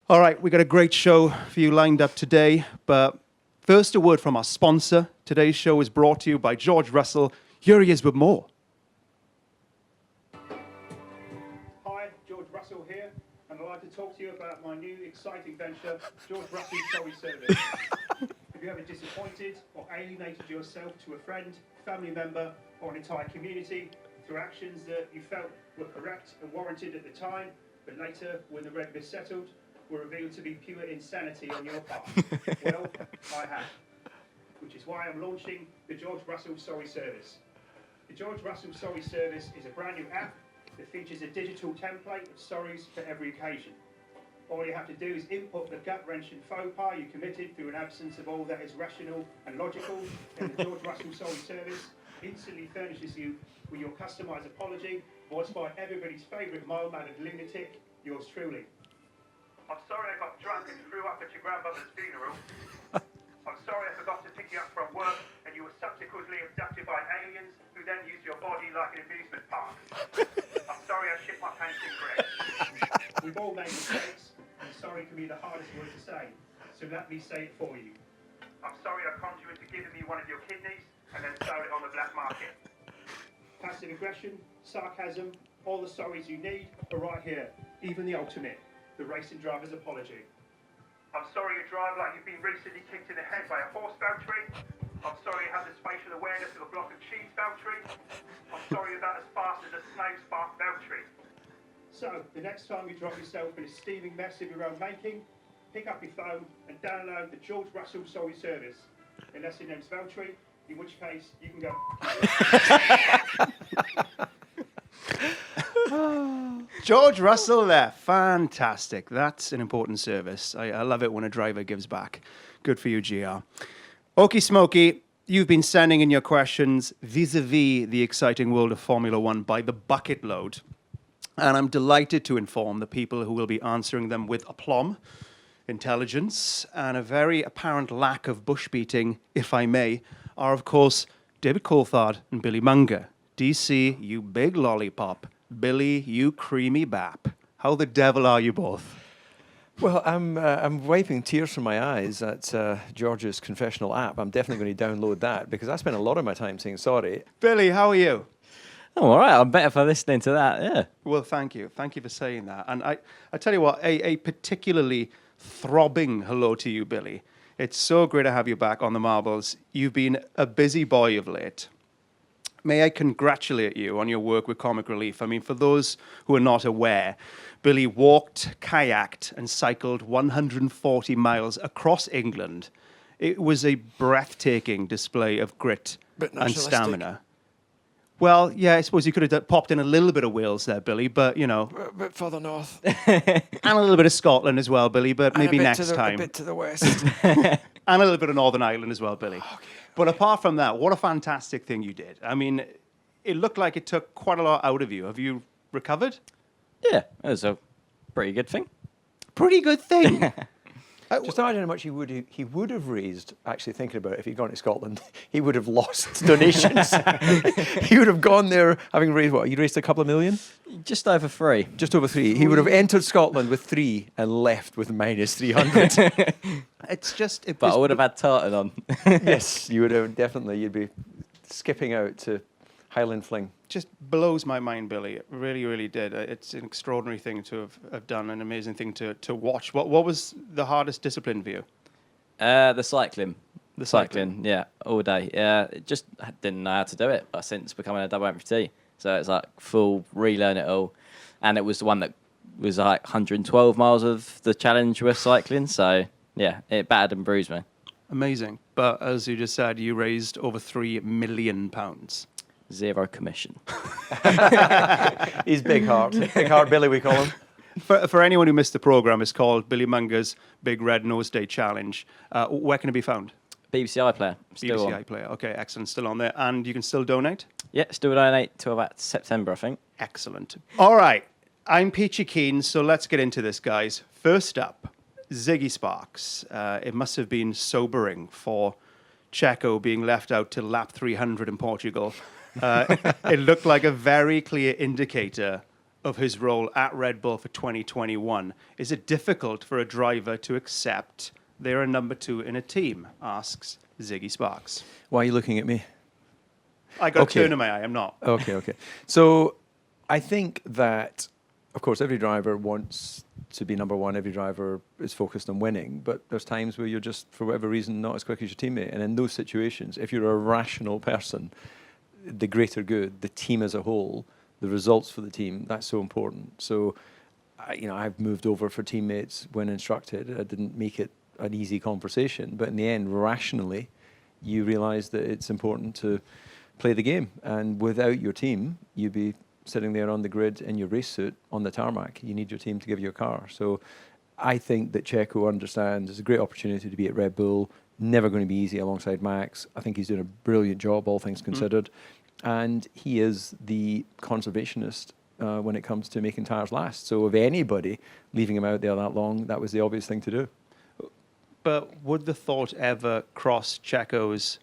All right, we got a great show for you lined up today, but first a word from our sponsor. Today's show is brought to you by George Russell. Here he is with more. Hi, George Russell here, and I'd like to talk to you about my new exciting venture, George Russell's Sorry Service. Have you ever disappointed or alienated yourself to a friend, family member, or an entire community through actions that you felt were correct and warranted at the time, but later, when the red mist settled, were revealed to be pure insanity on your part? Well, I have. Which is why I'm launching the George Russell Sorry Service. The George Russell Sorry Service is a brand new app that features a digital template of sorries for every occasion. All you have to do is input the gut-wrenching faux pas you committed through an absence of all that is rational and logical, and the George Russell Sorry Service instantly furnishes you with your customised apology, voiced by everybody's favourite mild-mannered lunatic, yours truly. I'm sorry I got drunk and threw up at your grandmother's funeral. I'm sorry I forgot to pick you up from work and you were subsequently abducted by aliens who then used your body like an amusement park. I'm sorry I shit my pants in bread. We've all made mistakes, and sorry can be the hardest word to say, so let me say it for you. I'm sorry I conned you into giving me one of your kidneys and then sold it on the black market. Passive aggression, sarcasm, all the sorries you need are right here, even the ultimate. The racing driver's apology. I'm sorry you drive like you've been recently kicked in the head by a horse Valtteri. I'm sorry you have the spatial awareness of a block of cheese Valtteri. I'm sorry you're about as fast as a snow spark Valtteri. So, the next time you drop yourself in a steaming mess of your own making, pick up your phone and download the George Russell Sorry Service. Unless your name's Valtteri, in which case you can go... George Russell there. Fantastic. That's an important service. I love it when a driver gives back. Good for you, GR. Okie smoky, you've been sending in your questions vis-a-vis the exciting world of Formula One by the bucket load. And I'm delighted to inform the people who will be answering them with aplomb, intelligence, and a very apparent lack of bush beating, if I may, are, of course, David Coulthard and Billy Monger. DC, you big lollipop. Billy, you creamy bap. How the devil are you both? Well, I'm wiping tears from my eyes at George's confessional app. I'm definitely going to download that because I spent a lot of my time saying sorry. Billy, how are you? I'm all right. I'm better for listening to that, yeah. Well, thank you. Thank you for saying that. And I tell you what, a particularly throbbing hello to you, Billy. It's so great to have you back on the marbles. You've been a busy boy of late. May I congratulate you on your work with Comic Relief. I mean, for those who are not aware, Billy walked, kayaked, and cycled 140 miles across England. It was a breathtaking display of grit and stamina. Well, yeah, I suppose you could have popped in a little bit of Wales there, Billy, but, you know. A bit further north. And a little bit of Scotland as well, Billy, but maybe next time. A bit to the west. And a little bit of Northern Ireland as well, Billy. Okay. But apart from that, what a fantastic thing you did. I mean, it looked like it took quite a lot out of you. Have you recovered? Yeah, it was a pretty good thing. Pretty good thing. Just imagine how much he would have raised, actually thinking about it, if he'd gone to Scotland. He would have lost donations. He would have gone there having raised, what, you raised a couple of million? Just over 3. Just over 3. He would have entered Scotland with 3 and left with minus 300. It's just... But I would have had tartan on. Yes, you would have, definitely. You'd be skipping out to Highland Fling. Just blows my mind, Billy. It really, really did. It's an extraordinary thing to have done, an amazing thing to watch. What was the hardest discipline for you? The cycling. The cycling, yeah, all day. Yeah, just didn't know how to do it since becoming a double amputee. So it's like full relearn it all. And it was the one that was like 112 miles of the challenge with cycling. So, yeah, it battered and bruised me. Amazing. But as you just said, you raised over £3 million. 0 commission. He's big heart. Big heart Billy, we call him. For anyone who missed the programme, it's called Billy Munger's Big Red Nose Day Challenge. Where can it be found? BBC iPlayer. Still BBC on. iPlayer. Okay, excellent. Still on there. And you can still donate? Yeah, still donate till about September, I think. Excellent. All right. I'm Peachy Keen, so let's get into this, guys. First up, Ziggy Sparks. It must have been sobering for Checo being left out to lap 300 in Portugal. It looked like a very clear indicator of his role at Red Bull for 2021, is it difficult for a driver to accept they're a number 2 in a team? Asks Ziggy Sparks. Why are you looking at me? I got Okay. a turn in my eye, I'm not. Okay. So I think that, of course, every driver wants to be number 1. Every driver is focused on winning. But there's times where you're just, for whatever reason, not as quick as your teammate. And in those situations, if you're a rational person, the greater good, the team as a whole, the results for the team, that's so important. So, I've moved over for teammates when instructed. I didn't make it an easy conversation. But in the end, rationally, you realize that it's important to play the game. And without your team, you'd be sitting there on the grid in your race suit on the tarmac. You need your team to give you a car. So I think that Checo understands it's a great opportunity to be at Red Bull. Never going to be easy alongside Max. I think he's doing a brilliant job, all things considered. And he is the conservationist when it comes to making tyres last. So if anybody leaving him out there that long, that was the obvious thing to do. But would the thought ever cross Checo's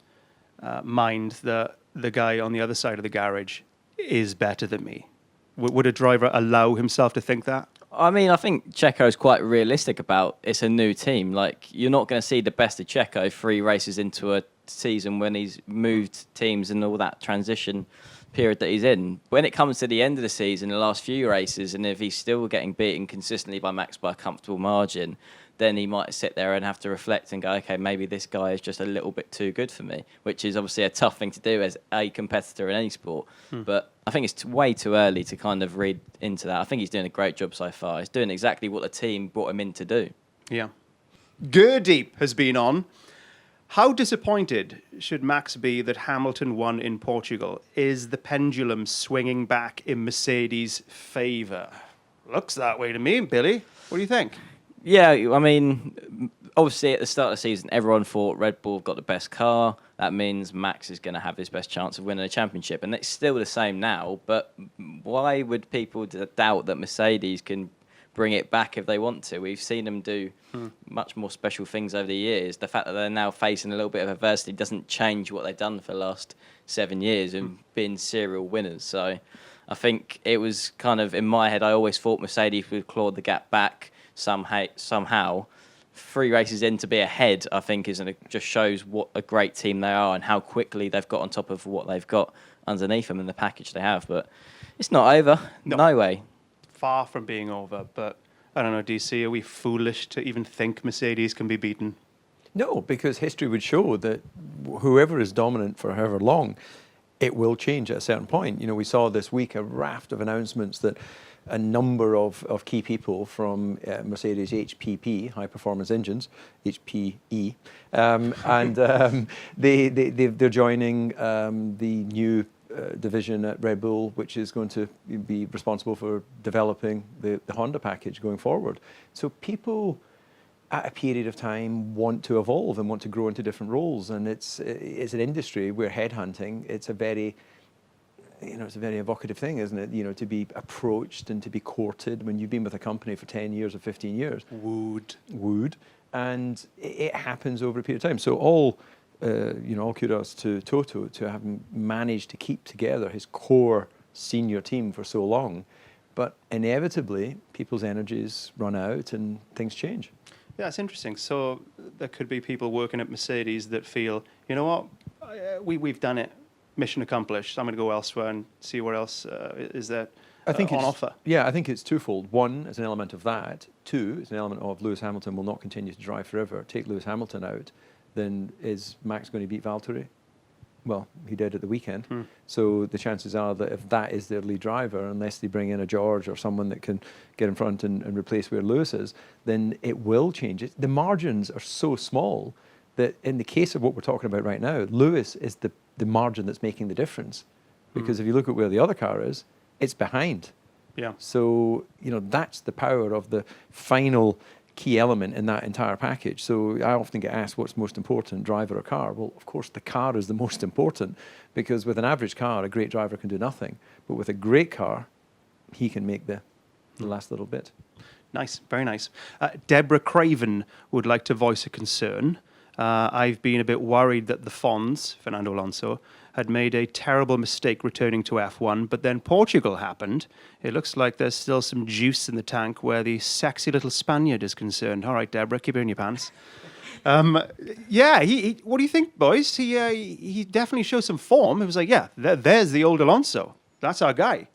mind that the guy on the other side of the garage is better than me? Would a driver allow himself to think that? I mean, I think Checo's quite realistic about it's a new team. Like, you're not going to see the best of Checo 3 races into a season when he's moved teams and all that transition period that he's in. When it comes to the end of the season, the last few races, and if he's still getting beaten consistently by Max by a comfortable margin, then he might sit there and have to reflect and go, okay, maybe this guy is just a little bit too good for me, which is obviously a tough thing to do as a competitor in any sport. But I think it's way too early to kind of read into that. I think he's doing a great job so far. He's doing exactly what the team brought him in to do. Yeah. Gurdeep has been on. How disappointed should Max be that Hamilton won in Portugal? Is the pendulum swinging back in Mercedes' favour? Looks that way to me, Billy. What do you think? Yeah, I mean, obviously at the start of the season, everyone thought Red Bull got the best car. That means Max is going to have his best chance of winning a championship. And it's still the same now. But why would people doubt that Mercedes can bring it back if they want to? We've seen them do much more special things over the years. The fact that they're now facing a little bit of adversity doesn't change what they've done for the last 7 years and been serial winners. So I think it was kind of, in my head, I always thought Mercedes would claw the gap back somehow. 3 races in to be ahead, I think, just shows what a great team they are and how quickly they've got on top of what they've got underneath them and the package they have. But it's not over. No way. Far from being over, but I don't know, DC, are we foolish to even think Mercedes can be beaten? No, because history would show that whoever is dominant for however long, it will change at a certain point. We saw this week a raft of announcements that a number of key people from Mercedes HPP, High Performance Engines, HPE, they're joining the new division at Red Bull, which is going to be responsible for developing the Honda package going forward. So people at a period of time want to evolve and want to grow into different roles, and it's an industry where headhunting, it's a very evocative thing, isn't it? To be approached and to be courted when you've been with a company for 10 years or 15 years. Wooed. And it happens over a period of time. So all kudos to Toto to have managed to keep together his core senior team for so long. But inevitably, people's energies run out and things change. Yeah, it's interesting. So there could be people working at Mercedes that feel, you know what, we've done it. Mission accomplished. I'm going to go elsewhere and see what else is there on offer. Yeah, I think it's twofold. One, is an element of that. Two, is an element of Lewis Hamilton will not continue to drive forever. Take Lewis Hamilton out, then is Max going to beat Valtteri? Well, he did at the weekend. So the chances are that if that is their lead driver, unless they bring in a George or someone that can get in front and replace where Lewis is, then it will change. The margins are so small that in the case of what we're talking about right now, Lewis is the margin that's making the difference. Because if you look at where the other car is, it's behind. Yeah. So, that's the power of the final key element in that entire package. So I often get asked what's most important, driver or car? Well, of course, the car is the most important, because with an average car, a great driver can do nothing. But with a great car, he can make the last little bit. Nice, very nice. Deborah Craven would like to voice a concern. I've been a bit worried that the Fonz, Fernando Alonso, had made a terrible mistake returning to F1, but then Portugal happened. It looks like there's still some juice in the tank where the sexy little Spaniard is concerned. All right, Deborah, keep it in your pants. Yeah, what do you think, boys? He definitely shows some form. It was like, yeah, there's the old Alonso. That's our guy.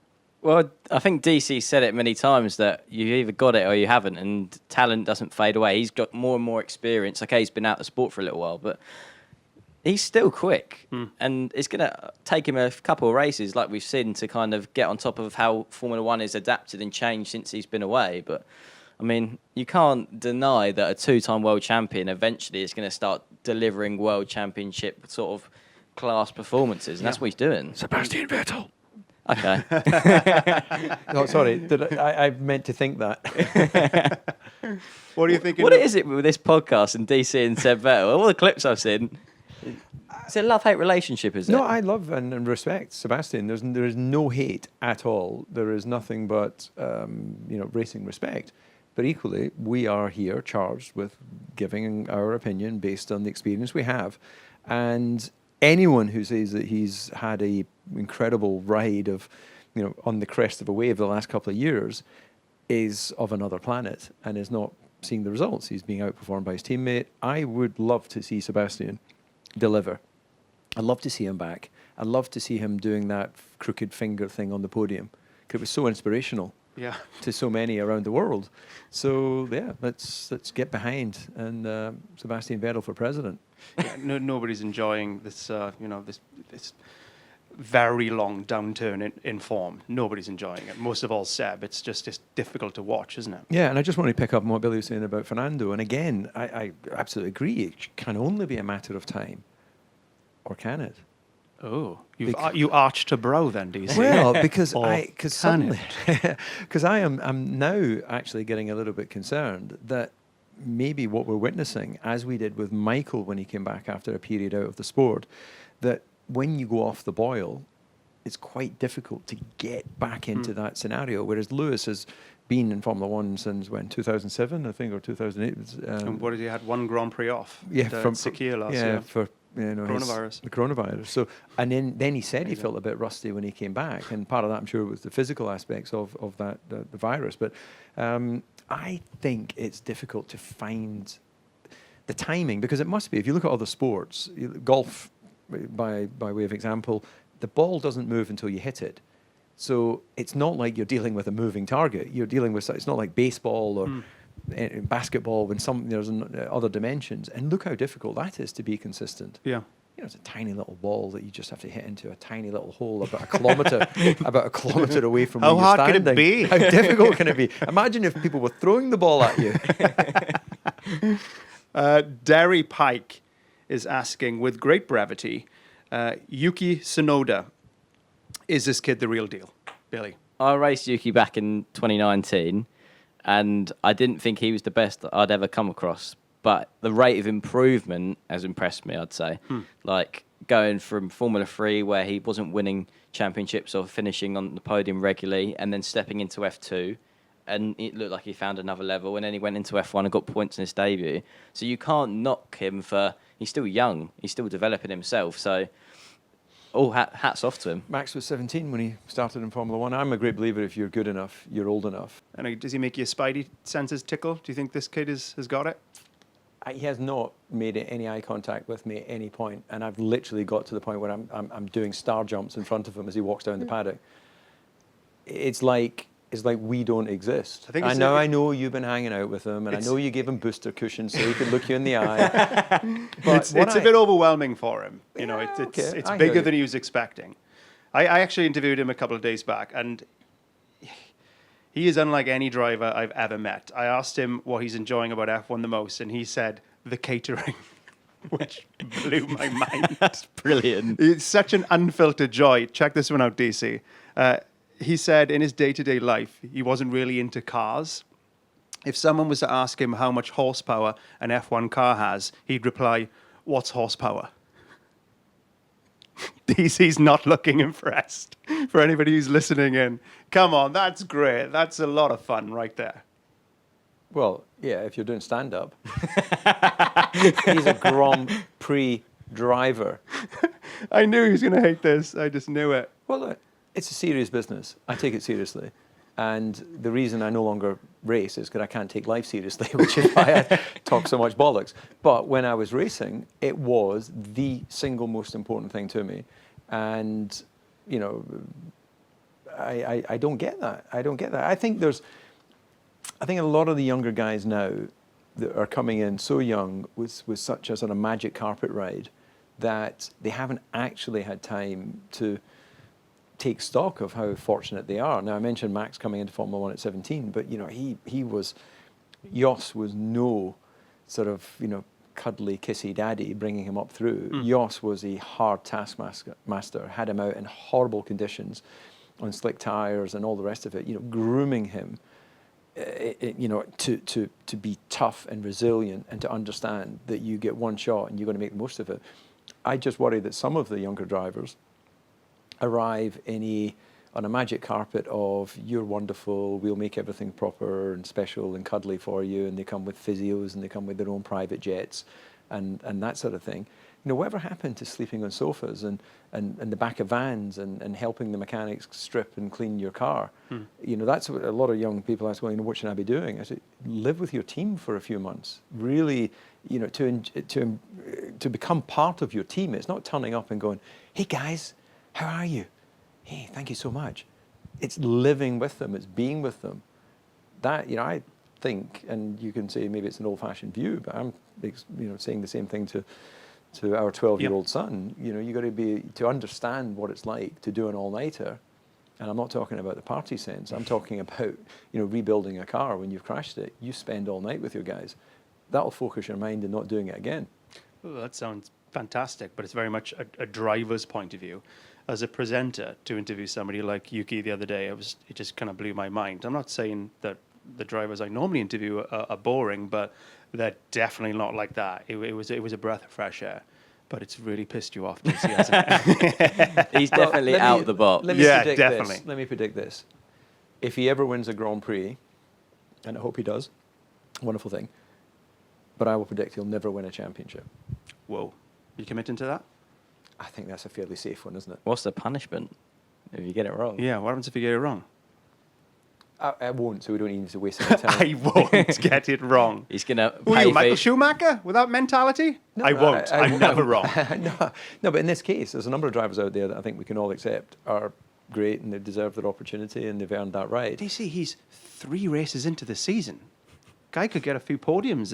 Well, I think DC said it many times that you either got it or you haven't, and talent doesn't fade away. He's got more and more experience. Okay, he's been out of the sport for a little while, but he's still quick, and it's going to take him a couple of races, like we've seen, to kind of get on top of how Formula One has adapted and changed since he's been away. But I mean, you can't deny that a two-time world champion eventually is going to start delivering world championship sort of class performances, and that's what he's doing. Sebastian Vettel. Okay. No, sorry. I meant to think that. What do you think? What is it with this podcast and DC and Seb Vettel? All the clips I've seen, it's a love-hate relationship, is it? No, I love and respect Sebastian. There is no hate at all. There is nothing but racing respect. But equally, we are here charged with giving our opinion based on the experience we have. And anyone who says that he's had a incredible ride of, on the crest of a wave the last couple of years is of another planet and is not seeing the results. He's being outperformed by his teammate. I would love to see Sebastian deliver. I'd love to see him back. I'd love to see him doing that crooked finger thing on the podium, because it was so inspirational. Yeah. To so many around the world. So yeah, let's get behind and Sebastian Vettel for president. Yeah, nobody's enjoying this. This very long downturn in form. Nobody's enjoying it. Most of all, Seb. It's difficult to watch, isn't it? Yeah, and I just want to pick up on what Billy was saying about Fernando. And again, I absolutely agree. It can only be a matter of time, or can it? Oh, you arched a brow then, DC. Well, because I'm now actually getting a little bit concerned that maybe what we're witnessing, as we did with Michael when he came back after a period out of the sport, that when you go off the boil, it's quite difficult to get back into that scenario. Whereas Lewis has been in Formula One since when, 2007, I think, or 2008. And what did he had one Grand Prix off? Yeah, from Sakir last year. for coronavirus. The coronavirus. So, and then he said he felt a bit rusty when he came back, and part of that, I'm sure, was the physical aspects of that the virus. But I think it's difficult to find the timing, because it must be. If you look at other sports, golf, by way of example, the ball doesn't move until you hit it. So it's not like you're dealing with a moving target. You're dealing with, it's not like baseball or basketball when there's other dimensions. And look how difficult that is to be consistent. Yeah. It's a tiny little ball that you just have to hit into a tiny little hole about a kilometre away from where you're standing. How hard can it be? How difficult can it be? Imagine if people were throwing the ball at you. Derry Pike is asking, with great brevity, Yuki Tsunoda, is this kid the real deal? Billy? I raced Yuki back in 2019, and I didn't think he was the best that I'd ever come across. But the rate of improvement has impressed me, I'd say. Like going from Formula 3, where he wasn't winning championships or finishing on the podium regularly, and then stepping into F2, and it looked like he found another level, and then he went into F1 and got points in his debut. So you can't knock him for... He's still young. He's still developing himself. So hats off to him. Max was 17 when he started in Formula 1. I'm a great believer if you're good enough, you're old enough. And does he make your spidey senses tickle? Do you think this kid has got it? He has not made any eye contact with me at any point, and I've literally got to the point where I'm doing star jumps in front of him as he walks down the paddock. It's like we don't exist. I know you've been hanging out with him, and I know you gave him booster cushions so he could look you in the eye. But it's a bit overwhelming for him. It's bigger than he was expecting. I actually interviewed him a couple of days back, and he is unlike any driver I've ever met. I asked him what he's enjoying about F1 the most, and he said the catering, which blew my mind. That's brilliant. It's such an unfiltered joy. Check this one out, DC. He said in his day-to-day life, he wasn't really into cars. If someone was to ask him how much horsepower an F1 car has, he'd reply, "What's horsepower?" DC's not looking impressed. For anybody who's listening in, come on, that's great. That's a lot of fun right there. Well, yeah, if you're doing stand-up. He's a Grand Prix driver. I knew he was going to hate this. I just knew it. Well, look, it's a serious business. I take it seriously. And the reason I no longer race is because I can't take life seriously, which is why I talk so much bollocks. But when I was racing, it was the single most important thing to me. And, you know, I don't get that. I don't get that. I think a lot of the younger guys now that are coming in so young with such a sort of magic carpet ride that they haven't actually had time to take stock of how fortunate they are. Now, I mentioned Max coming into Formula One at 17, but, you know, Jos was no sort of, you know, cuddly, kissy daddy bringing him up through. Jos was a hard taskmaster, had him out in horrible conditions on slick tires and all the rest of it, you know, grooming him, you know, to be tough and resilient and to understand that you get one shot and you're going to make the most of it. I just worry that some of the younger drivers arrive on a magic carpet of you're wonderful, we'll make everything proper and special and cuddly for you, and they come with physios and they come with their own private jets and that sort of thing. You know, whatever happened to sleeping on sofas and the back of vans and helping the mechanics strip and clean your car? You know, that's what a lot of young people ask, well, you know, what should I be doing? I said, live with your team for a few months. Really, you know, to become part of your team. It's not turning up and going, hey guys, how are you? Hey, thank you so much. It's living with them. It's being with them. That, you know, I think, and you can say maybe it's an old-fashioned view, but I'm, you know, saying the same thing to our 12-year-old son. You know, you got to understand what it's like to do an all-nighter. And I'm not talking about the party sense. I'm talking about, you know, rebuilding a car when you've crashed it. You spend all night with your guys. That'll focus your mind in not doing it again. Well, that sounds fantastic, but it's very much a driver's point of view. As a presenter, to interview somebody like Yuki the other day, it just kind of blew my mind. I'm not saying that the drivers I normally interview are boring, but they're definitely not like that. It was a breath of fresh air, but it's really pissed you off, Casey, hasn't it? He's definitely out the box. Let me Yeah, predict definitely. This. Let me predict this. If he ever wins a Grand Prix, and I hope he does, wonderful thing, but I will predict he'll never win a championship. Whoa, you committing to that? I think that's a fairly safe one, isn't it? What's the punishment if you get it wrong? Yeah, what happens if you get it wrong? I won't, so we don't need to waste any time. I won't get it wrong. He's going to Who are pay you, Michael for... Schumacher, without mentality? No, I won't. I'm never wrong. No, but in this case, there's a number of drivers out there that I think we can all accept are great and they deserve their opportunity and they've earned that right. DC, he's 3 races into the season. Guy could get a few podiums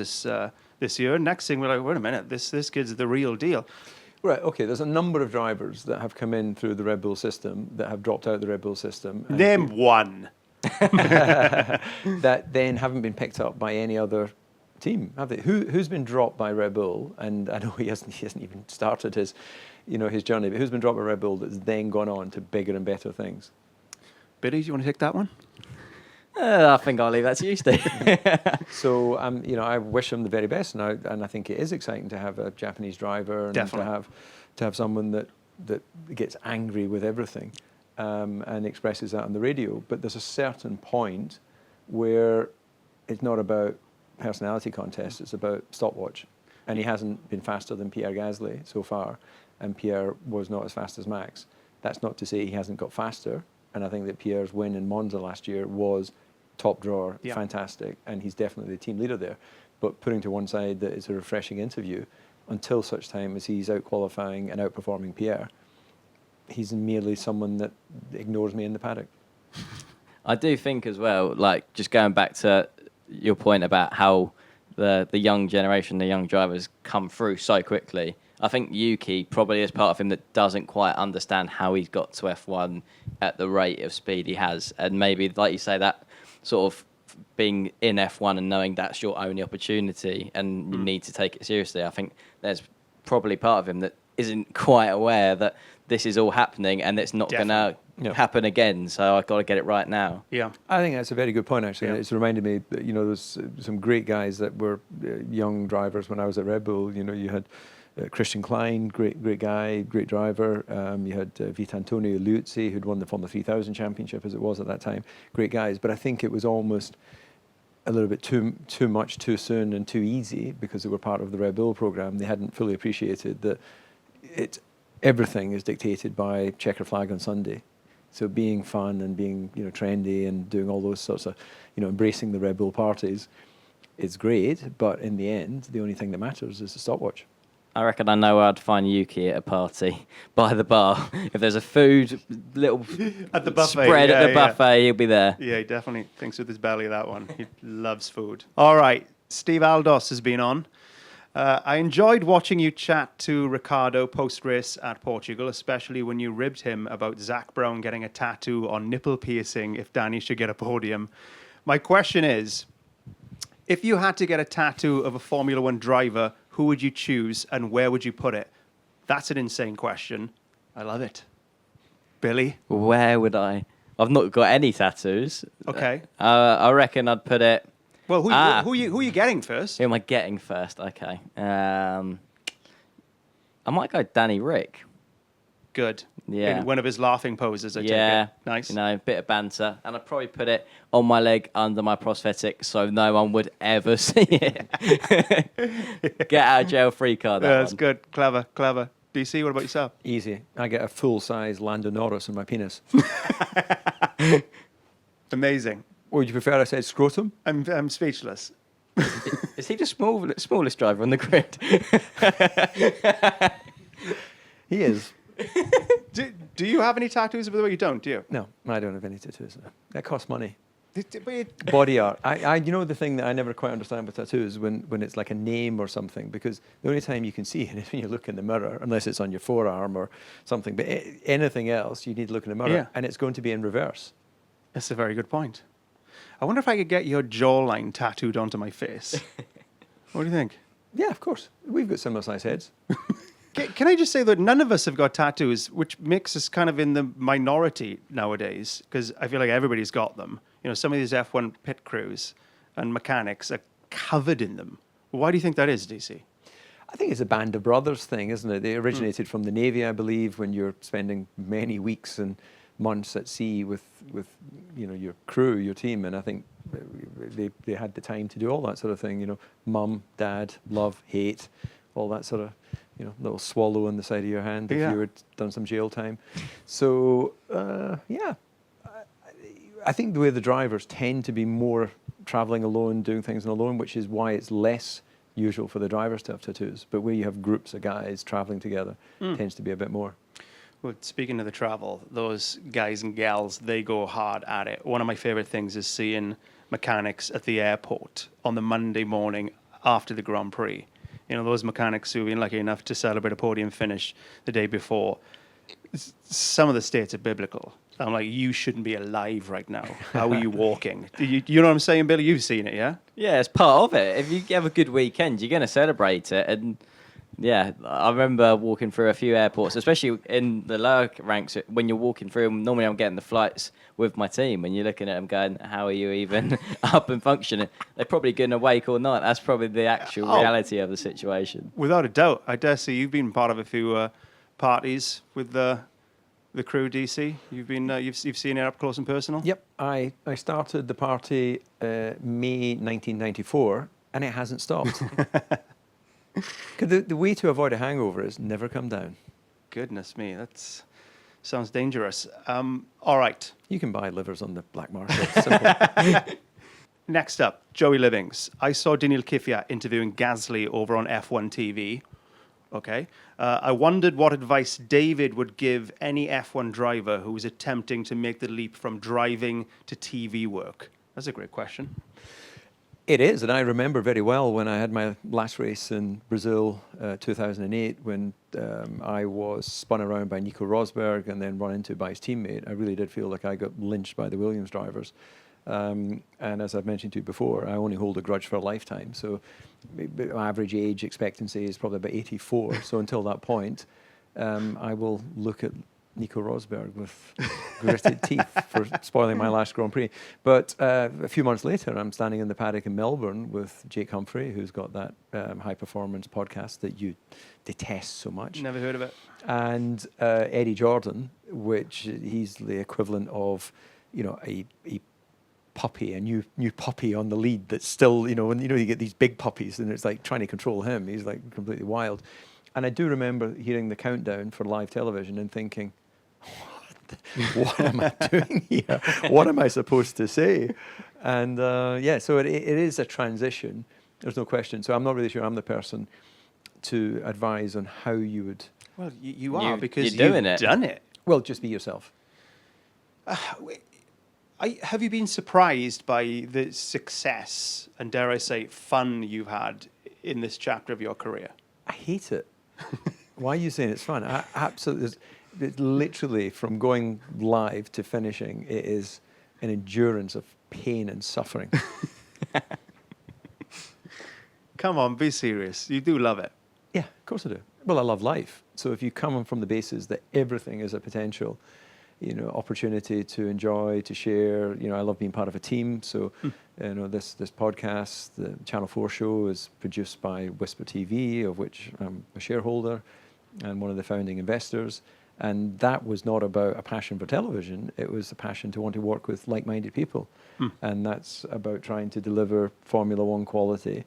this year. Next thing, we're like, wait a minute, this kid's the real deal. Right, okay, there's a number of drivers that have come in through the Red Bull system that have dropped out the Red Bull system. Name one. That then haven't been picked up by any other team, have they? Who's been dropped by Red Bull? And I know he hasn't even started his journey, but who's been dropped by Red Bull that's then gone on to bigger and better things? Biddy, do you want to take that one? I think I'll leave that to you, Steve. So, you know, I wish him the very best, and I think it is exciting to have a Japanese driver and Definitely. to have someone that gets angry with everything and expresses that on the radio. But there's a certain point where it's not about personality contest; it's about stopwatch. And he hasn't been faster than Pierre Gasly so far, and Pierre was not as fast as Max. That's not to say he hasn't got faster. And I think that Pierre's win in Monza last year was top drawer, Yeah. fantastic, and he's definitely the team leader there. But putting to one side that it's a refreshing interview, until such time as he's out qualifying and outperforming Pierre, he's merely someone that ignores me in the paddock. I do think as well, like just going back to your point about how the young generation, the young drivers come through so quickly. I think Yuki probably is part of him that doesn't quite understand how he's got to F1 at the rate of speed he has. And maybe, like you say, that sort of being in F1 and knowing that's your only opportunity and you need to take it seriously. I think there's probably part of him that isn't quite aware that this is all happening and it's not going to happen again. So I've got to get it right now. Yeah. I think that's a very good point, actually. Yeah. It's reminded me that, you know, there's some great guys that were young drivers when I was at Red Bull. You know, you had Christian Klein, great guy, great driver. You had Vitantonio Liuzzi, who'd won the Formula 3000 championship as it was at that time. Great guys. But I think it was almost a little bit too much too soon and too easy because they were part of the Red Bull program. They hadn't fully appreciated that everything is dictated by checker flag on Sunday. So being fun and being trendy and doing all those sorts of embracing the Red Bull parties is great, but in the end, the only thing that matters is the stopwatch. I reckon I know where I'd find Yuki at a party by the bar. If there's a food little At the buffet, spread at the yeah. buffet, he'll be there. Yeah, he definitely thinks with his belly, that one. He loves food. All right, Steve Aldos has been on. I enjoyed watching you chat to Ricardo post-race at Portugal, especially when you ribbed him about Zach Brown getting a tattoo on nipple piercing if Danny should get a podium. My question is, if you had to get a tattoo of a Formula One driver, who would you choose and where would you put it? That's an insane question. I love it. Billy? Where would I? I've not got any tattoos. Okay. I reckon I'd put it. Well, who are you getting first? Who am I getting first? Okay. I might go Danny Rick. Good. Yeah. In one of his laughing poses, I take Yeah. it. Nice. A bit of banter. And I'd probably put it on my leg under my prosthetic so no one would ever see it. Get out of jail free card. That's good. Clever. DC, what about yourself? Easy. I get a full-size Lando Norris in my penis. Amazing. Or would you prefer I said scrotum? I'm speechless. Is he the smallest driver on the grid? He is. Do you have any tattoos? By the way, you don't, do you? No, I don't have any tattoos. That costs money. But you- Body art. The thing that I never quite understand with tattoos is when it's like a name or something, because the only time you can see it is when you look in the mirror, unless it's on your forearm or something. But anything else, you need to look in the mirror, Yeah. and it's going to be in reverse. That's a very good point. I wonder if I could get your jawline tattooed onto my face. What do you think? Yeah, of course. We've got similar size heads. Can I just say that none of us have got tattoos, which makes us kind of in the minority nowadays, because I feel like everybody's got them. Some of these F1 pit crews and mechanics are covered in them. Why do you think that is, DC? I think it's a band of brothers thing, isn't it? They originated from the Navy, I believe, when you're spending many weeks and months at sea with your crew, your team, and I think they had the time to do all that sort of thing. Mum, dad, love, hate, all that sort of little swallow on the side of your hand if you had done some jail time. So I think the way the drivers tend to be more traveling alone, doing things alone, which is why it's less usual for the drivers to have tattoos. But where you have groups of guys traveling together, tends to be a bit more. Well, speaking of the travel, those guys and gals, they go hard at it. One of my favorite things is seeing mechanics at the airport on the Monday morning after the Grand Prix. Those mechanics who've been lucky enough to celebrate a podium finish the day before. Some of the states are biblical. I'm like, you shouldn't be alive right now. How are you walking? You know what I'm saying, Billy? You've seen it, yeah? Yeah, it's part of it. If you have a good weekend, you're going to celebrate it. And yeah, I remember walking through a few airports, especially in the lower ranks, when you're walking through them. Normally I'm getting the flights with my team, and you're looking at them going, how are you even up and functioning? They're probably going to wake all night. That's probably the actual reality of the situation. Without a doubt. I dare say you've been part of a few parties with the crew, DC. You've been you've seen it up close and personal. Yep, I started the party May 1994, and it hasn't stopped. 'Cause the way to avoid a hangover is never come down. Goodness me, that sounds dangerous. All right. You can buy livers on the black market. Simple. Next up, Joey Livings. I saw Daniil Kvyat interviewing Gasly over on F1 TV. Okay. I wondered what advice David would give any F1 driver who was attempting to make the leap from driving to TV work. That's a great question. It is, and I remember very well when I had my last race in Brazil, 2008, when I was spun around by Nico Rosberg and then run into by his teammate. I really did feel like I got lynched by the Williams drivers. And as I've mentioned to you before, I only hold a grudge for a lifetime. So my average age expectancy is probably about 84. So until that point, I will look at Nico Rosberg with gritted teeth for spoiling my last Grand Prix. But a few months later, I'm standing in the paddock in Melbourne with Jake Humphrey, who's got that high-performance podcast that you detest so much. Never heard of it. And Eddie Jordan, which he's the equivalent of, a puppy, a new puppy on the lead that's still, when you get these big puppies and it's like trying to control him. He's like completely wild. And I do remember hearing the countdown for live television and thinking, what am I doing here? What am I supposed to say? And so it is a transition. There's no question. So I'm not really sure I'm the person to advise on how you would. Well, you are, because you're doing you've it. done it. Well, just be yourself. Have you been surprised by the success and, dare I say, fun you've had in this chapter of your career? I hate it. Why are you saying it's fun? I absolutely. It's literally from going live to finishing, it is an endurance of pain and suffering. Come on, be serious. You do love it. Yeah, of course I do. Well, I love life. So if you come from the basis that everything is a potential, opportunity to enjoy, to share. I love being part of a team. So, this podcast, the Channel 4 show, is produced by Whisper TV, of which I'm a shareholder and one of the founding investors. And that was not about a passion for television. It was a passion to want to work with like-minded people. And that's about trying to deliver Formula One quality,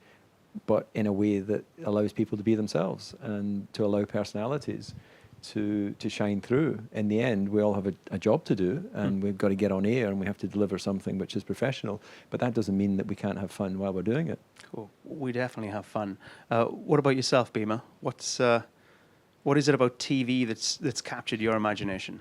but in a way that allows people to be themselves and to allow personalities to shine through. In the end, we all have a job to do, and we've got to get on air and we have to deliver something which is professional. But that doesn't mean that we can't have fun while we're doing it. Cool. We definitely have fun. What about yourself, Beamer? What is it about TV that's captured your imagination?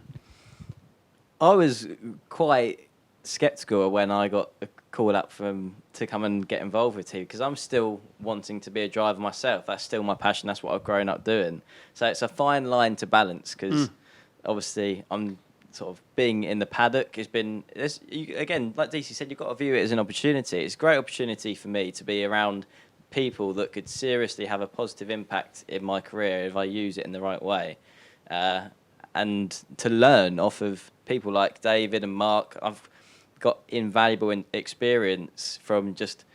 I was quite sceptical when I got a call up to come and get involved with TV, because I'm still wanting to be a driver myself. That's still my passion. That's what I've grown up doing. So it's a fine line to balance, because obviously I'm sort of being in the paddock has been, again, like DC said, you've got to view it as an opportunity. It's a great opportunity for me to be around people that could seriously have a positive impact in my career if I use it in the right way. And to learn off of people like David and Mark. I've got invaluable experience from just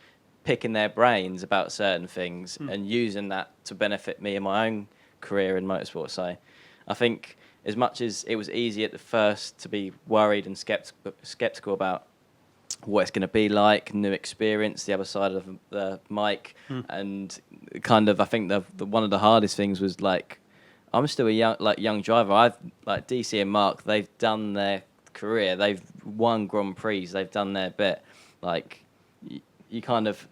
picking their brains about certain things and using that to benefit me in my own career in motorsport. So I think as much as it was easy at the first to be worried and skeptical about what it's going to be like, new experience, the other side of the mic, and kind of, I think the one of the hardest things was, like, I'm still a young driver. I've, like DC and Mark, they've done their career, they've won Grand Prix, they've done their bit. Like, you kind of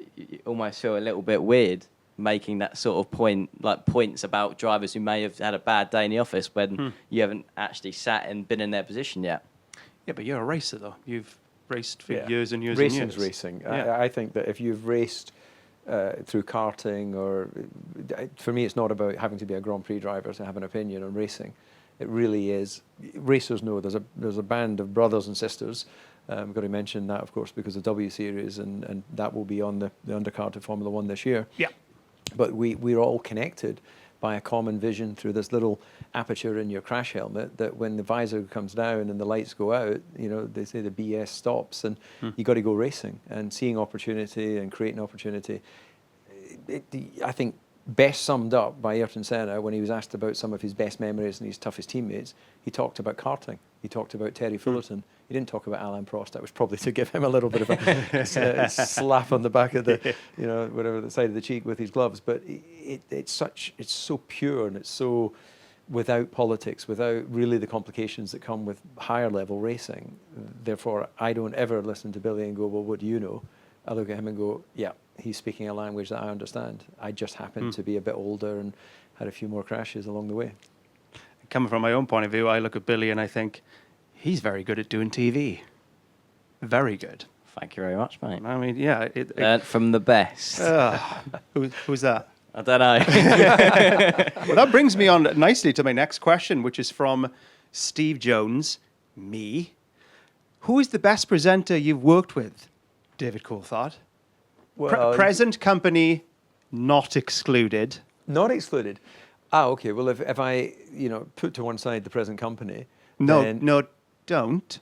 almost feel a little bit weird making that sort of points about drivers who may have had a bad day in the office when you haven't actually sat and been in their position yet. Yeah, but you're a racer, though. You've raced for years and years Racing's and years. Racing. Yeah. I think that if you've raced through karting, or for me, it's not about having to be a Grand Prix driver to have an opinion on racing. It really is. Racers know there's a band of brothers and sisters. I've got to mention that, of course, because of W Series, and that will be on the undercard of Formula One this year. Yeah. But we're all connected by a common vision through this little aperture in your crash helmet, that when the visor comes down and the lights go out, they say the BS stops, and you got to go racing and seeing opportunity and creating opportunity. I think best summed up by Ayrton Senna when he was asked about some of his best memories and his toughest teammates. He talked about karting. He talked about Terry Fullerton. He didn't talk about Alain Prost. That was probably to give him a little bit of a slap on the back of the, whatever, the side of the cheek with his gloves. But it's so pure, and it's so without politics, without really the complications that come with higher level racing. Therefore, I don't ever listen to Billy and go, well, what do you know? I look at him and go, yeah, he's speaking a language that I understand. I just happen to be a bit older and had a few more crashes along the way. Coming from my own point of view, I look at Billy and I think, he's very good at doing TV. Very good. Thank you very much, mate. I mean, yeah. Learned from the best. Who's that? I don't know. Well, that brings me on nicely to my next question, which is from Steve Jones, me. Who is the best presenter you've worked with? David Coulthard. Well, present company, not excluded. Not excluded. Okay. Well, if I, put to one side the present company. No, don't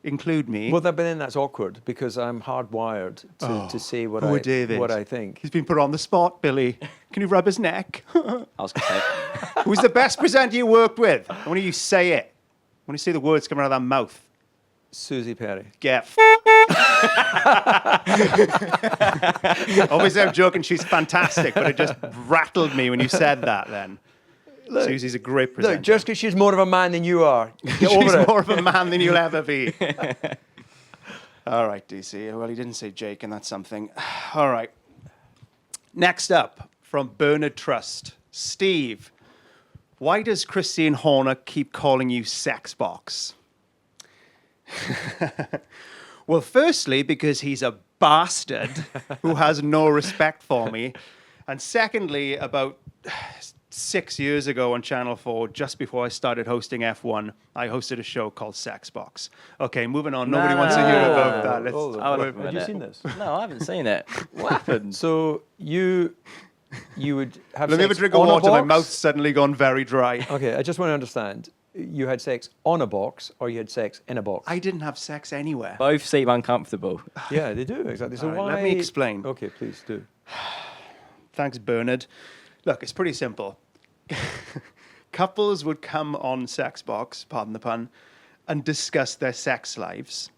include me. Well, but then that's awkward, because I'm hardwired to say what I think. He's been put on the spot, Billy. Can you rub his neck? I was going to say. Who's the best presenter you worked with? I want you to say it. I want to see the words coming out of that mouth. Susie Perry. Get Obviously, I'm joking. She's fantastic, but it just rattled me when you said that then. Susie's a great presenter. Look, just because she's more of a man than you are. Get She's over it. more of a man than you'll ever be. All right, DC. Well, he didn't say Jake, and that's something. All right. Next up, from Bernard Trust. Steve, why does Christian Horner keep calling you sex box? Well, firstly, because he's a bastard who has no respect for me. And secondly, about 6 years ago on Channel 4, just before I started hosting F1, I hosted a show called Sex Box. Okay, moving on. Nobody wants to hear about that. Let's- Hold on. I would Have you seen this? No, I haven't seen it. What happened? So you would have Let me have a sex drink of on water. My box? mouth's suddenly gone very dry. Okay, I just want to understand. You had sex on a box or you had sex in a box? I didn't have sex anywhere. Both seem uncomfortable. Yeah, they do, exactly. So All right, why... let me explain. Okay, please do. Thanks, Bernard. Look, it's pretty simple. Couples would come on Sex Box, pardon the pun, and discuss their sex lives.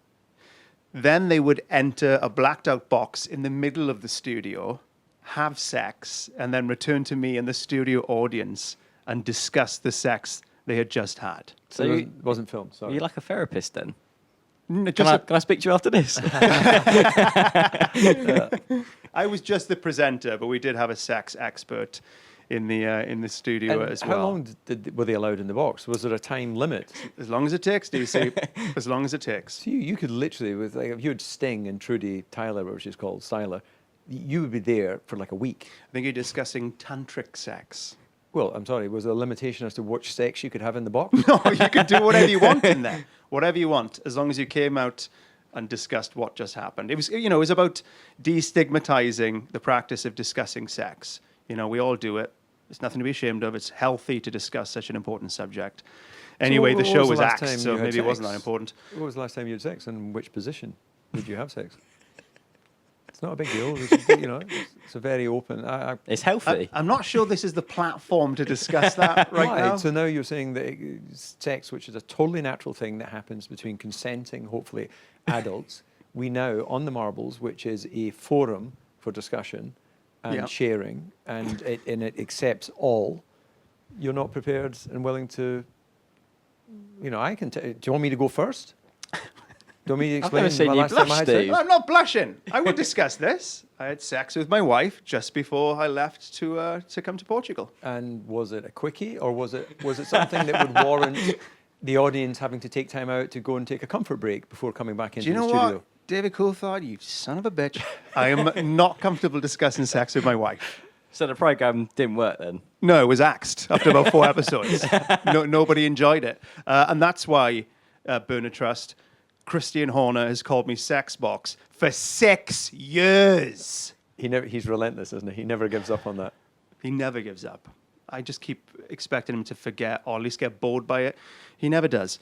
Then they would enter a blacked out box in the middle of the studio, have sex, and then return to me and the studio audience and discuss the sex they had just had. So So it wasn't filmed, Are sorry. you like a therapist then? Just Can I speak to you after this? I was just the presenter, but we did have a sex expert in the studio And as how well. long were they allowed in the box? Was there a time limit? As long as it takes, DC. As long as it takes. So you could literally, with like, if you had Sting and Trudy Tyler, which is called Styler, you would be there for like a week. I think you're discussing tantric sex. Well, I'm sorry, was there a limitation as to which sex you could have in the box? No, you could do whatever you want in there. Whatever you want, as long as you came out and discussed what just happened. It was, it was about destigmatizing the practice of discussing sex. We all do it. There's nothing to be ashamed of. It's healthy to discuss such an important subject. Anyway, what the show was the was last axed, time so you had maybe it wasn't that sex? important. When was the last time you had sex and which position did you have sex? It's not a big deal. It's a very open. It's healthy. I'm not sure this is the platform to discuss that right Why? now. So now you're saying that sex, which is a totally natural thing that happens between consenting, hopefully, adults, we now, on the marbles, which is a forum for discussion and Yeah. sharing, and it accepts all, you're not prepared and willing to, I can do you want me to go first? Do you want me to I've explain never seen my you last time I blush, had sex? Steve. I'm not blushing. I would discuss this. I had sex with my wife just before I left to come to Portugal. And was it a quickie, or was it something that would warrant the audience having to take time out to go and take a comfort break before coming back into Do you know the studio? what, David Coulthard, you son of a bitch? I am not comfortable discussing sex with my wife. So the program didn't work then. No, it was axed after about 4 episodes. Nobody enjoyed it. And that's why, Bernard Trust, Christian Horner has called me Sex Box for 6 years. He's relentless, isn't he? He never gives up on that. He never gives up. I just keep expecting him to forget or at least get bored by it. He never does.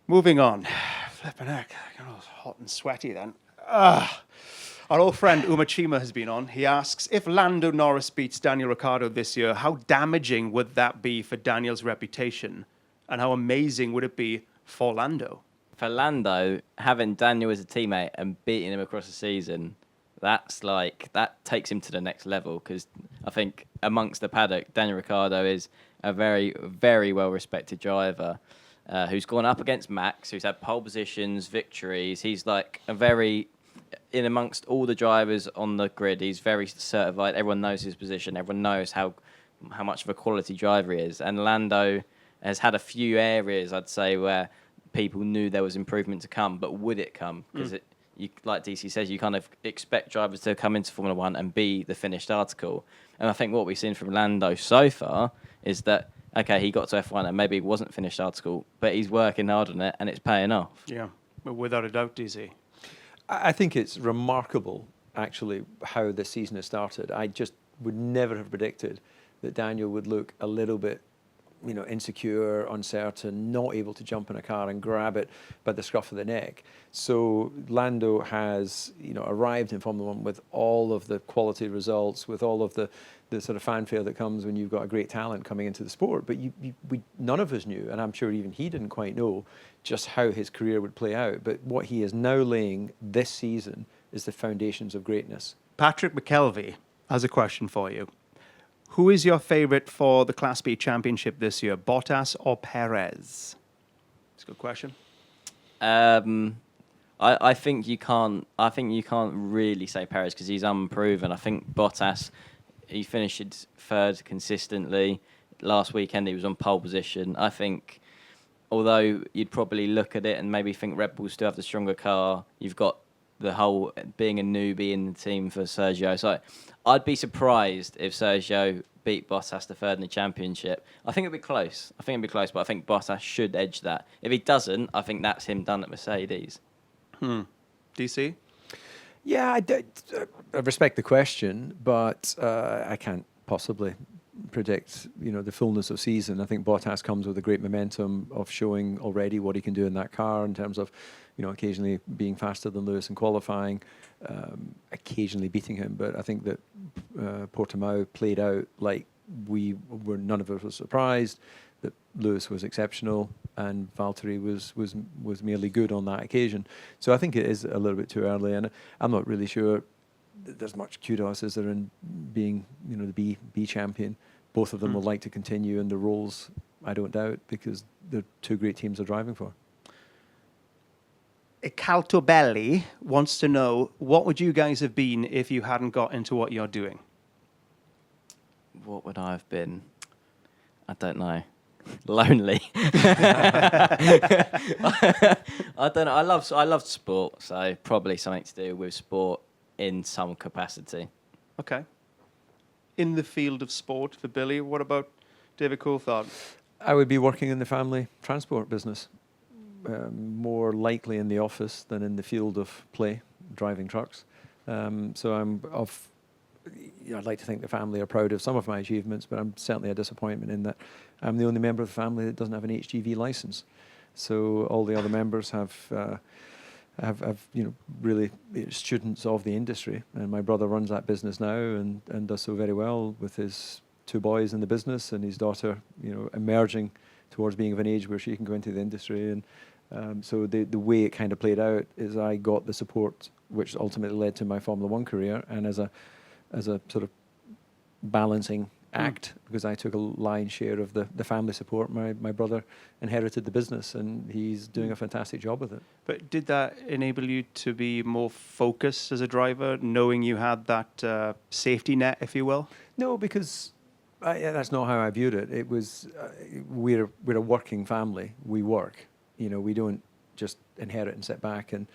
Moving on. Flipping heck. I got all hot and sweaty then. Our old friend Uma Chima has been on. He asks, if Lando Norris beats Daniel Ricciardo this year, how damaging would that be for Daniel's reputation? And how amazing would it be for Lando? For Lando, having Daniel as a teammate and beating him across the season, that takes him to the next level, because I think amongst the paddock, Daniel Ricciardo is a very, very well-respected driver who's gone up against Max, who's had pole positions, victories. He's like in amongst all the drivers on the grid, he's very certified. Everyone knows his position. Everyone knows how much of a quality driver he is. And Lando has had a few areas, I'd say, where people knew there was improvement to come, but would it come? Because like DC says, you kind of expect drivers to come into Formula One and be the finished article. And I think what we've seen from Lando so far is that, okay, he got to F1 and maybe it wasn't finished article, but he's working hard on it and it's paying off. Yeah, but without a doubt, DZ. I think it's remarkable, actually, how this season has started. I just would never have predicted that Daniel would look a little bit insecure, uncertain, not able to jump in a car and grab it by the scruff of the neck. So Lando has, arrived in Formula One with all of the quality results, with all of the sort of fanfare that comes when you've got a great talent coming into the sport. But none of us knew, and I'm sure even he didn't quite know, just how his career would play out. But what he is now laying this season is the foundations of greatness. Patrick McKelvey has a question for you. Who is your favourite for the Class B Championship this year, Bottas or Perez? It's a good question. I think you can't. I think you can't really say Perez because he's unproven. I think Bottas, he finished third consistently. Last weekend he was on pole position. I think, although you'd probably look at it and maybe think Red Bull still have the stronger car, you've got the whole being a newbie in the team for Sergio. So I'd be surprised if Sergio beat Bottas the third in the championship. I think it'd be close. But I think Bottas should edge that. If he doesn't, I think that's him done at Mercedes. DC? Yeah, I respect the question, but I can't possibly predict, the fullness of season. I think Bottas comes with a great momentum of showing already what he can do in that car in terms of, occasionally being faster than Lewis in qualifying, occasionally beating him. But I think that Portimao played out like none of us were surprised that Lewis was exceptional and Valtteri was merely good on that occasion. So I think it is a little bit too early, and I'm not really sure there's much kudos as there in being, the B champion. Both of them will like to continue in the roles, I don't doubt, because they're two great teams they're driving for. Caltobelli wants to know, what would you guys have been if you hadn't got into what you're doing? What would I have been? I don't know. Lonely. I don't know. I love sport, so probably something to do with sport in some capacity. Okay. In the field of sport for Billy, what about David Coulthard? I would be working in the family transport business, more likely in the office than in the field of play, driving trucks. So I'd like to think the family are proud of some of my achievements, but I'm certainly a disappointment in that I'm the only member of the family that doesn't have an HGV license. So all the other members have really students of the industry, and my brother runs that business now and does so very well with his two boys in the business and his daughter, emerging towards being of an age where she can go into the industry. And so the way it kind of played out is I got the support which ultimately led to my Formula One career, and as a sort of balancing act, because I took a lion's share of the family support, my brother inherited the business and he's doing a fantastic job with it. But did that enable you to be more focused as a driver, knowing you had that safety net, if you will? No, because that's not how I viewed it. It was, we're a working family. We work. We don't just inherit and sit back and,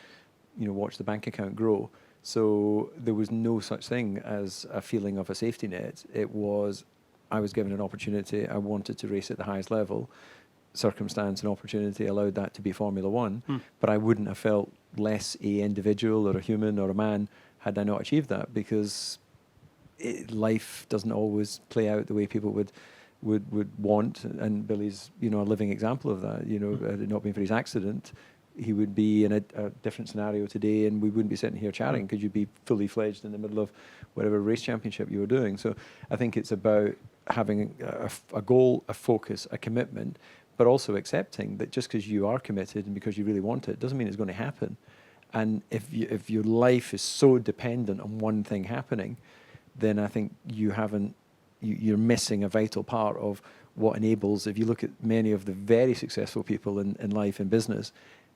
watch the bank account grow. So there was no such thing as a feeling of a safety net. It was, I was given an opportunity. I wanted to race at the highest level. Circumstance and opportunity allowed that to be Formula One. But I wouldn't have felt less a individual or a human or a man had I not achieved that, because life doesn't always play out the way people would want. And Billy's, a living example of that. Had it not been for his accident, he would be in a different scenario today, and we wouldn't be sitting here chatting because you'd be fully fledged in the middle of whatever race championship you were doing. So I think it's about having a goal, a focus, a commitment, but also accepting that just because you are committed and because you really want it doesn't mean it's going to happen. And if your life is so dependent on one thing happening, then I think you're missing a vital part of what enables. If you look at many of the very successful people in life and business,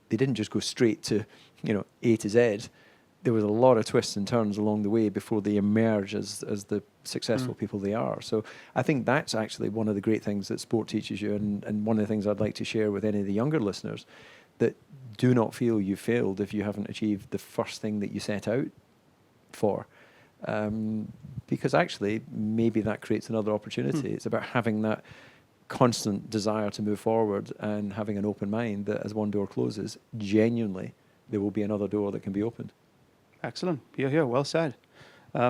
they didn't just go straight to, A to Z. There was a lot of twists and turns along the way before they emerge as the successful people they are. So I think that's actually one of the great things that sport teaches you, and one of the things I'd like to share with any of the younger listeners, that do not feel you failed if you haven't achieved the first thing that you set out for. Because actually, maybe that creates another opportunity. It's about having that constant desire to move forward and having an open mind that as one door closes, genuinely, there will be another door that can be opened. Excellent. Yeah, well said.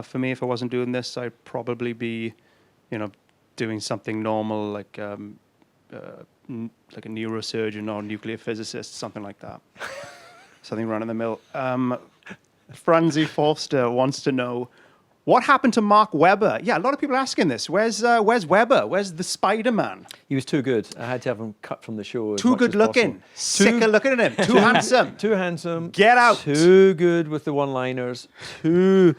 For me, if I wasn't doing this, I'd probably be, doing something normal, like like a neurosurgeon or nuclear physicist, something like that. Something run in the mill. Franzi Forster wants to know, what happened to Mark Webber? Yeah, a lot of people asking this. Where's Webber? Where's the Spider-Man? He was too good. I had to have him cut from the show. as Too much good as looking. possible. Sick of looking at him. Too handsome. Too handsome. Get out. Too good with the one-liners. Too.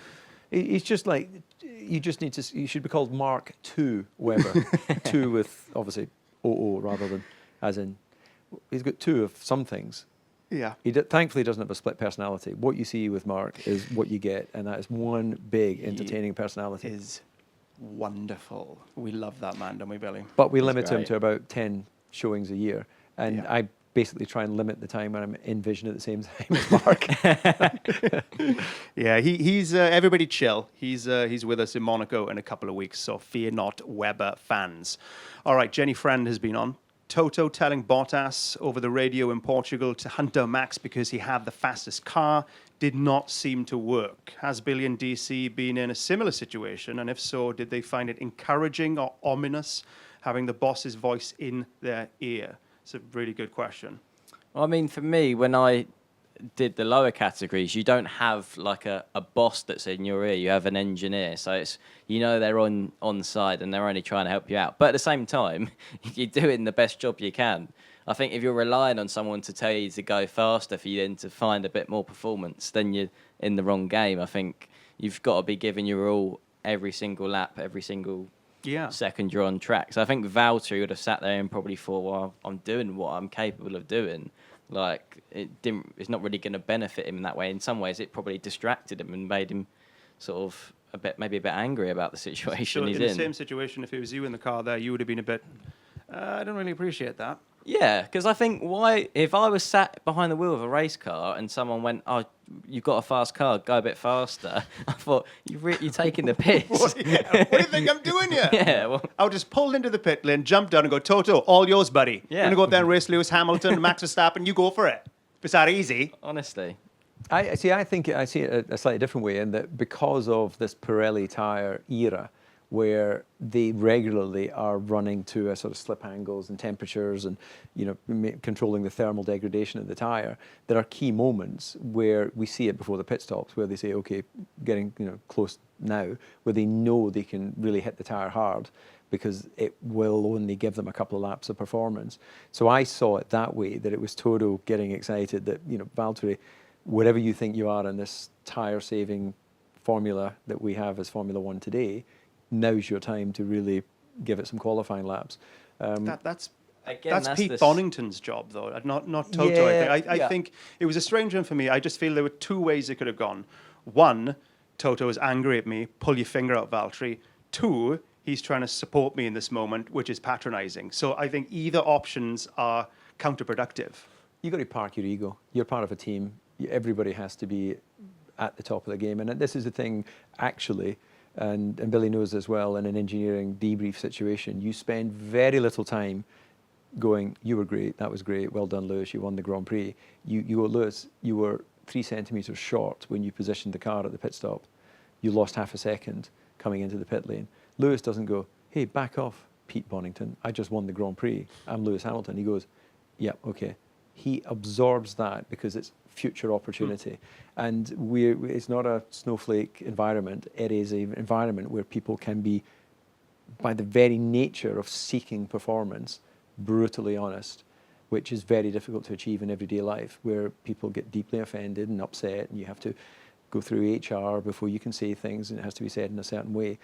He's just like, you just need to. You should be called Mark II Webber. Two with obviously OO rather than as in. He's got two of some things. Yeah. He thankfully doesn't have a split personality. What you see with Mark is what you get, and that is one big entertaining personality. Is wonderful. We love that man, don't we, Billy? But we limit him great. to about 10 showings a year, and Yeah. I basically try and limit the time when I'm in Vision at the same time as Mark. Yeah, he's everybody chill. He's with us in Monaco in a couple of weeks, so fear not, Webber fans. All right, Jenny Friend has been on. Toto telling Bottas over the radio in Portugal to hunt down Max because he had the fastest car did not seem to work. Has Billy and DC been in a similar situation? And if so, did they find it encouraging or ominous having the boss's voice in their ear? It's a really good question. Well, I mean, for me, when I did the lower categories, you don't have like a boss that's in your ear. You have an engineer, so it's they're on side and they're only trying to help you out. But at the same time, you're doing the best job you can. I think if you're relying on someone to tell you to go faster for you then to find a bit more performance, then you're in the wrong game. I think you've got to be giving your all every single lap, every single second you're on track. So I think Valtteri would have sat there and probably thought, well, I'm doing what I'm capable of doing. Like, it's not really going to benefit him in that way. In some ways, it probably distracted him and made him sort of maybe a bit angry about the situation So he's in in. the same situation, if it was you in the car there, you would have been a bit, I don't really appreciate that. Yeah, because I think if I was sat behind the wheel of a race car and someone went, "Oh, you've got a fast car, go a bit faster," I thought you're taking the piss. What do you think I'm doing here? Yeah, well, I would just pull into the pit lane, jump down and go, Toto, all yours, buddy. Yeah. You're going to go up there and race Lewis Hamilton, Max Verstappen, you go for it. It's that easy. honestly. I see it a slightly different way in that because of this Pirelli tyre era, where they regularly are running to a sort of slip angles and temperatures and controlling the thermal degradation of the tyre, there are key moments where we see it before the pit stops where they say, okay, getting close now, where they know they can really hit the tyre hard because it will only give them a couple of laps of performance. So I saw it that way, that it was Toto getting excited that Valtteri, whatever you think you are in this tyre saving formula that we have as Formula One today, now's your time to really give it some qualifying laps. That's Again, Pete Bonington's job, though, not Toto. Yeah, I think it was a strange one for me. I just feel there were two ways it could have gone. One, Toto is angry at me, pull your finger out, Valtteri. Two, he's trying to support me in this moment, which is patronising. So I think either options are counterproductive. You've got to park your ego. You're part of a team. Everybody has to be at the top of the game. And this is the thing, actually, and Billy knows as well, in an engineering debrief situation, you spend very little time going, you were great, that was great, well done, Lewis, you won the Grand Prix. You go, Lewis, you were 3 centimetres short when you positioned the car at the pit stop. You lost half a second coming into the pit lane. Lewis doesn't go, hey, back off, Pete Bonington, I just won the Grand Prix, I'm Lewis Hamilton. He goes, yeah, okay. He absorbs that because it's future opportunity. And it's not a snowflake environment. It is an environment where people can be, by the very nature of seeking performance, brutally honest, which is very difficult to achieve in everyday life, where people get deeply offended and upset, and you have to go through HR before you can say things, and it has to be said in a certain way.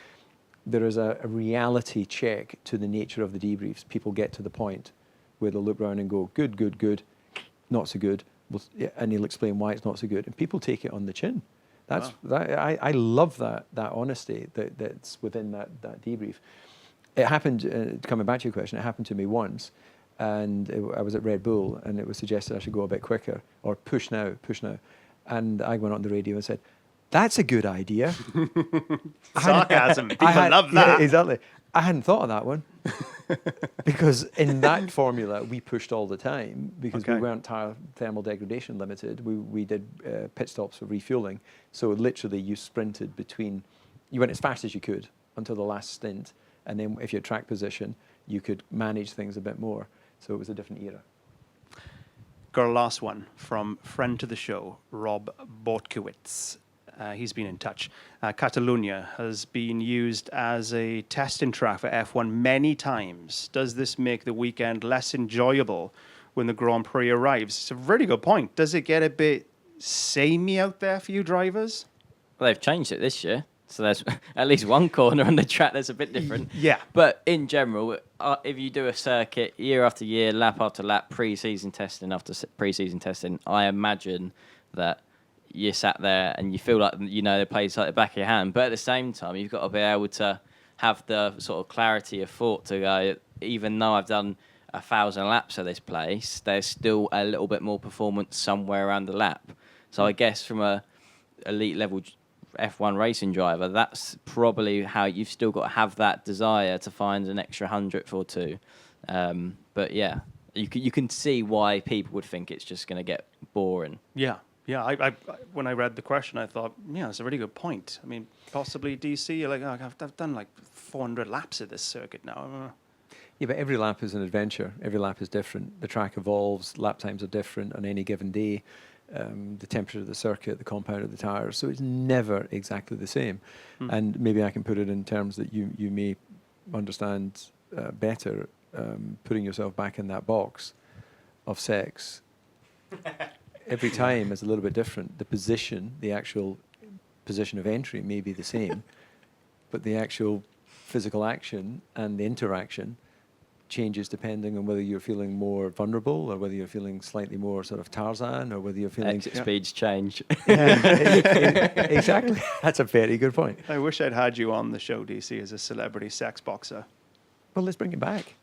There is a reality check to the nature of the debriefs. People get to the point where they'll look around and go, good, good, good, not so good, and he'll explain why it's not so good, and people take it on the chin. I love that honesty that's within that debrief. It happened, coming back to your question, it happened to me once, and I was at Red Bull, and it was suggested I should go a bit quicker, or push now. And I went on the radio and said, that's a good idea. Sarcasm. People love that. Yeah, exactly. I hadn't thought of that one. Because in that formula, we pushed all the time because we weren't thermal degradation limited. We did pit stops for refueling. So literally you sprinted you went as fast as you could until the last stint. And then if you're track position, you could manage things a bit more. So it was a different era. Got a last one from friend to the show, Rob Bortkiewicz. He's been in touch. Catalunya has been used as a testing track for F1 many times. Does this make the weekend less enjoyable when the Grand Prix arrives? It's a really good point. Does it get a bit samey out there for you drivers? Well, they've changed it this year, so there's at least one corner on the track that's a bit different. Yeah. But in general, if you do a circuit year after year, lap after lap, pre-season testing after pre-season testing, I imagine that you sat there and you feel like you know the place like the back of your hand. But at the same time, you've got to be able to have the sort of clarity of thought to go, even though I've done 1,000 laps of this place, there's still a little bit more performance somewhere around the lap. So I guess from a elite level F1 racing driver, that's probably how you've still got to have that desire to find an extra 100th or two. But yeah, you can see why people would think it's just going to get boring. Yeah. Yeah, I when I read the question, I thought, yeah, it's a really good point. I mean, possibly DC, you're like, oh, I've done like 400 laps of this circuit now. Yeah, but every lap is an adventure. Every lap is different. The track evolves. Lap times are different on any given day. The temperature of the circuit, the compound of the tires. So it's never exactly the same. And maybe I can put it in terms that you may understand better. Putting yourself back in that box of sex. Every time is a little bit different. The position, the actual position of entry may be the same, but the actual physical action and the interaction changes depending on whether you're feeling more vulnerable or whether you're feeling slightly more sort of Tarzan or whether you're feeling... Exit speeds change. Exactly. That's a very good point. I wish I'd had you on the show, DC, as a celebrity sex boxer. Well, let's bring it back.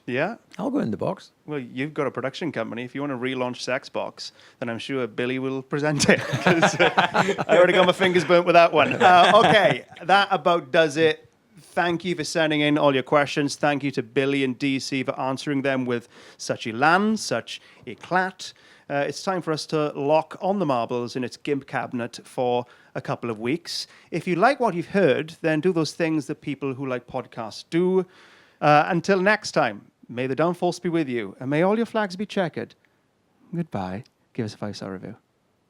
Yeah? I'll go in the box. Well, you've got a production company. If you want to relaunch Sexbox, then I'm sure Billy will present it. 'Cause, I already got my fingers burnt with that one. Okay, that about does it. Thank you for sending in all your questions. Thank you to Billy and DC for answering them with such elan, such eclat. It's time for us to lock on the marbles in its GIMP cabinet for a couple of weeks. If you like what you've heard, then do those things that people who like podcasts do. Until next time. May the downforce be with you, and may all your flags be checkered. Goodbye. Give us a 5-star review.